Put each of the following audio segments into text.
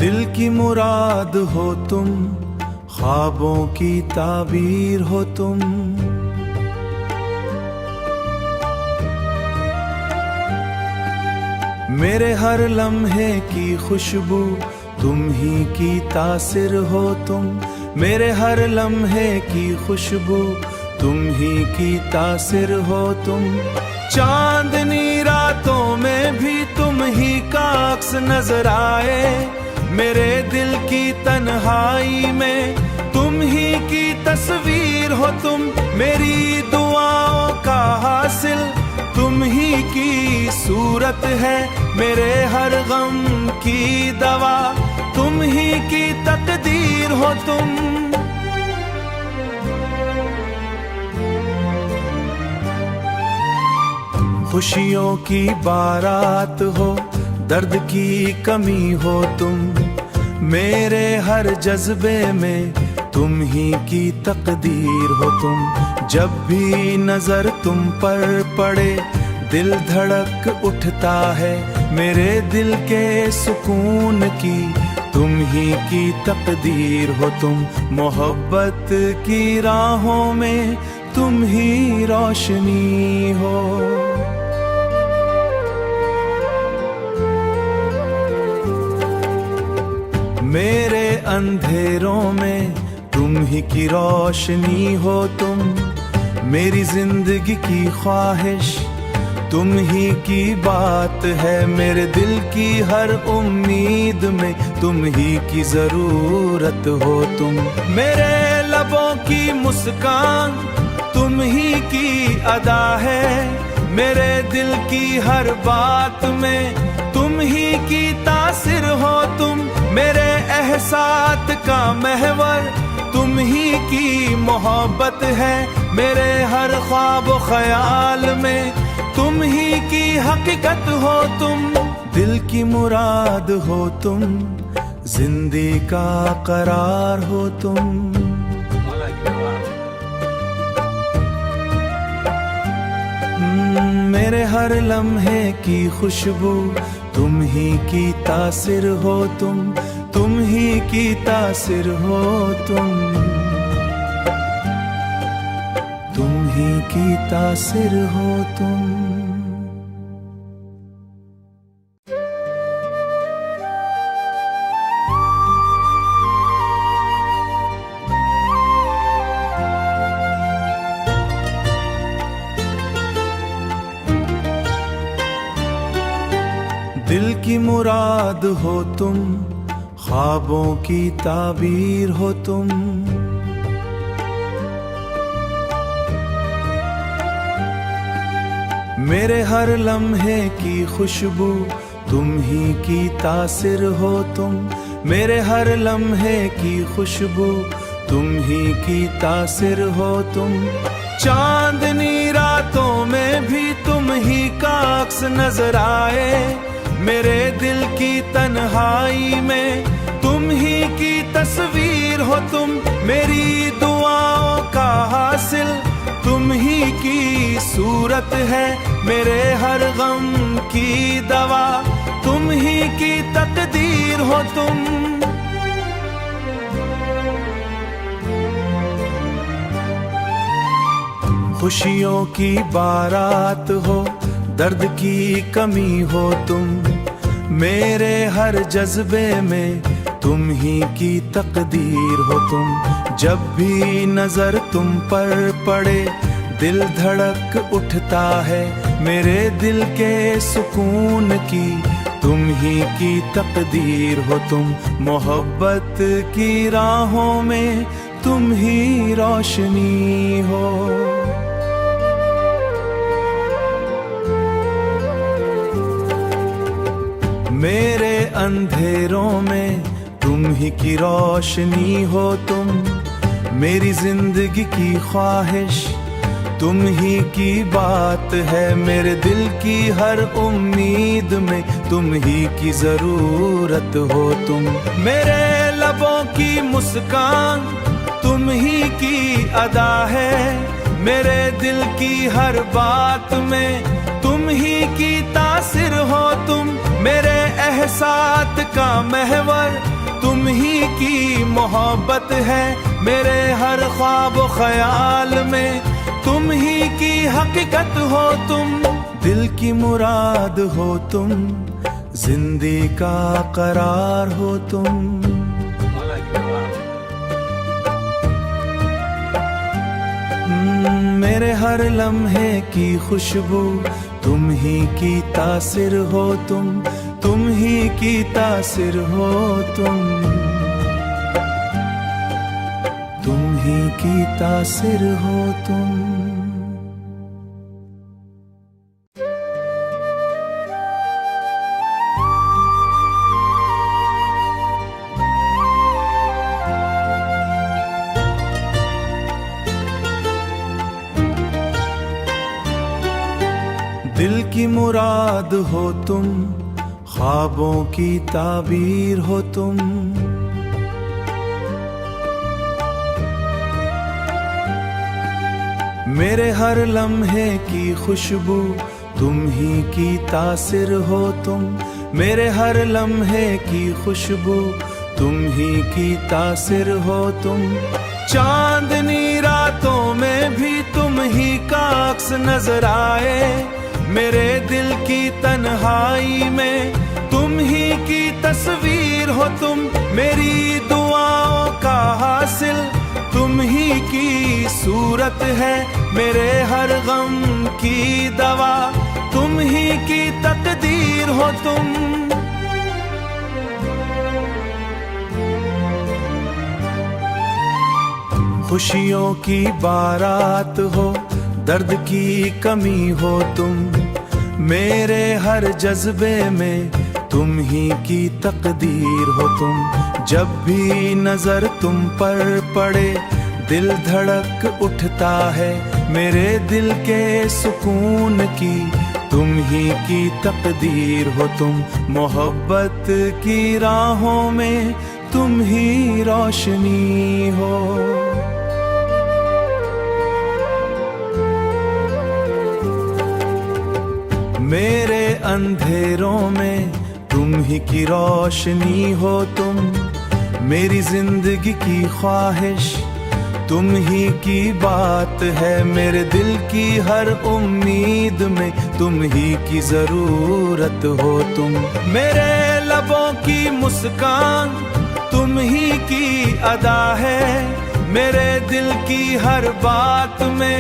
दिल की मुराद हो तुम, ख्वाबों की ताबीर हो तुम। मेरे हर लम्हे की खुशबू तुम ही की तासिर हो तुम। मेरे हर लम्हे की खुशबू तुम ही की तासिर हो तुम। चांदनी रातों में भी तुम ही का अक्स नजर आए। मेरे दिल की तन्हाई में तुम ही की तस्वीर हो तुम। मेरी दुआओं का हासिल तुम ही की सूरत है। मेरे हर गम की दवा तुम ही की तकदीर हो तुम। खुशियों की बारात हो, दर्द की कमी हो तुम। मेरे हर जज्बे में तुम ही की तकदीर हो तुम। जब भी नजर तुम पर पड़े दिल धड़क उठता है। मेरे दिल के सुकून की तुम ही की तकदीर हो तुम। मोहब्बत की राहों में तुम ही रोशनी हो। मेरे अंधेरों में तुम ही की रोशनी हो तुम। मेरी जिंदगी की ख्वाहिश तुम ही की बात है। मेरे दिल की हर उम्मीद में तुम ही की जरूरत हो तुम। मेरे लबों की मुस्कान तुम ही की अदा है। मेरे दिल की हर बात में तुम ही की तासिर हो तुम। मेरे एहसास का महवर तुम ही की मोहब्बत है। मेरे हर ख्वाब ख्याल में तुम ही की हकीकत हो तुम। दिल की मुराद हो तुम, जिंदगी का करार हो तुम। मेरे हर लम्हे की खुशबू तुम ही की तासिर हो तुम। तुम ही की तासिर हो तुम। तुम ही की तासिर हो तुम। दिल की मुराद हो तुम, ख्वाबों की ताबीर हो तुम। मेरे हर लम्हे की खुशबू तुम ही की तासिर हो तुम। मेरे हर लम्हे की खुशबू तुम ही की तासिर हो तुम। चांदनी रातों में भी तुम ही का अक्स नजर आए। मेरे दिल की तन्हाई में तुम ही की तस्वीर हो तुम। मेरी दुआओं का हासिल तुम ही की सूरत है। मेरे हर गम की दवा तुम ही की तकदीर हो तुम। खुशियों की बारात हो, दर्द की कमी हो तुम। मेरे हर जज्बे में तुम ही की तकदीर हो तुम। जब भी नजर तुम पर पड़े दिल धड़क उठता है। मेरे दिल के सुकून की तुम ही की तकदीर हो तुम। मोहब्बत की राहों में तुम ही रोशनी हो। मेरे अंधेरों में तुम ही की रोशनी हो तुम। मेरी जिंदगी की ख्वाहिश तुम ही की बात है। मेरे दिल की हर उम्मीद में तुम ही की जरूरत हो तुम। मेरे लबों की मुस्कान तुम ही की अदा है। मेरे दिल की हर बात में तुम ही की तासिर हो तुम। मेरे एहसास का महवर की मोहब्बत है मेरे हर ख्वाब व ख्याल में, तुम ही की हकीकत हो तुम, दिल की मुराद हो तुम, जिंदगी का करार हो तुम। मेरे हर लम्हे की खुशबू तुम ही की तासिर हो तुम ही की तासिर हो तुम ही की तासिर हो तुम। दिल की मुराद हो तुम, ख्वाबों की ताबीर हो तुम, मेरे हर लम्हे की खुशबू तुम ही की तासिर हो तुम, मेरे हर लम्हे की खुशबू तुम ही की तासिर हो तुम। चांदनी रातों में भी तुम ही का अक्स नजर आए, मेरे दिल की तन्हाई में तुम ही की तस्वीर हो तुम, मेरी दुआओं का हासिल तुम ही की सूरत है, मेरे हर गम की दवा तुम ही की तकदीर हो तुम। खुशियों की बारात हो, दर्द की कमी हो तुम, मेरे हर जज्बे में तुम ही की तकदीर हो तुम। जब भी नजर तुम पर पड़े दिल धड़क उठता है, मेरे दिल के सुकून की तुम ही की तकदीर हो तुम। मोहब्बत की राहों में तुम ही रोशनी हो, मेरे अंधेरों में तुम ही की रोशनी हो तुम, मेरी जिंदगी की ख्वाहिश तुम ही की बात है, मेरे दिल की हर उम्मीद में तुम ही की जरूरत हो तुम। मेरे लबों की मुस्कान तुम ही की अदा है, मेरे दिल की हर बात में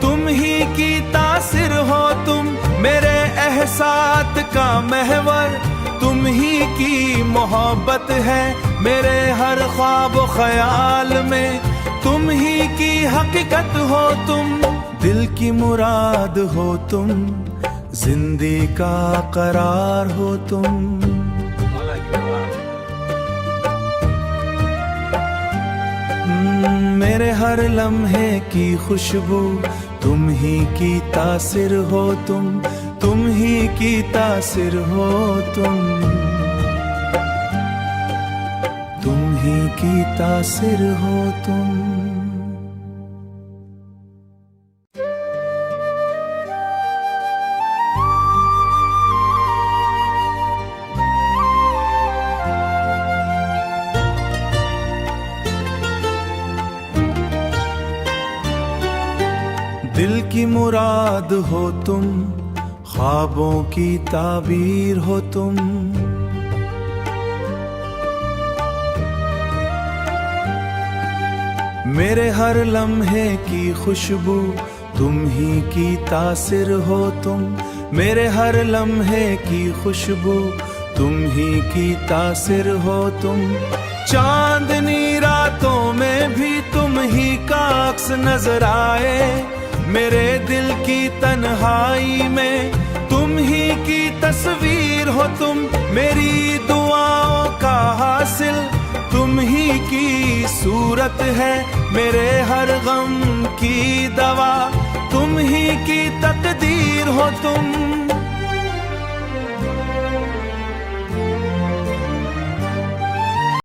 तुम ही की तासिर हो तुम, मेरे एहसास का महवर तुम ही की मोहब्बत है, मेरे हर ख्वाब व ख्याल में तुम ही की हकीकत हो तुम, दिल की मुराद हो तुम, जिंदगी का करार हो तुम। मेरे हर लम्हे की खुशबू तुम ही की तासिर हो तुम ही की तासिर हो तुम ही की तासिर हो तुम। दिल की मुराद हो तुम, ख्वाबों की ताबीर हो तुम, मेरे हर लम्हे की खुशबू तुम ही की तासिर हो तुम, मेरे हर लम्हे की खुशबू तुम ही की तासिर हो तुम। चांदनी रातों में भी तुम ही का अक्स नजर आए, मेरे दिल की तन्हाई में तुम ही की तस्वीर हो तुम, मेरी दुआओं का हासिल तुम ही की सूरत है, मेरे हर गम की दवा तुम ही की तकदीर हो तुम।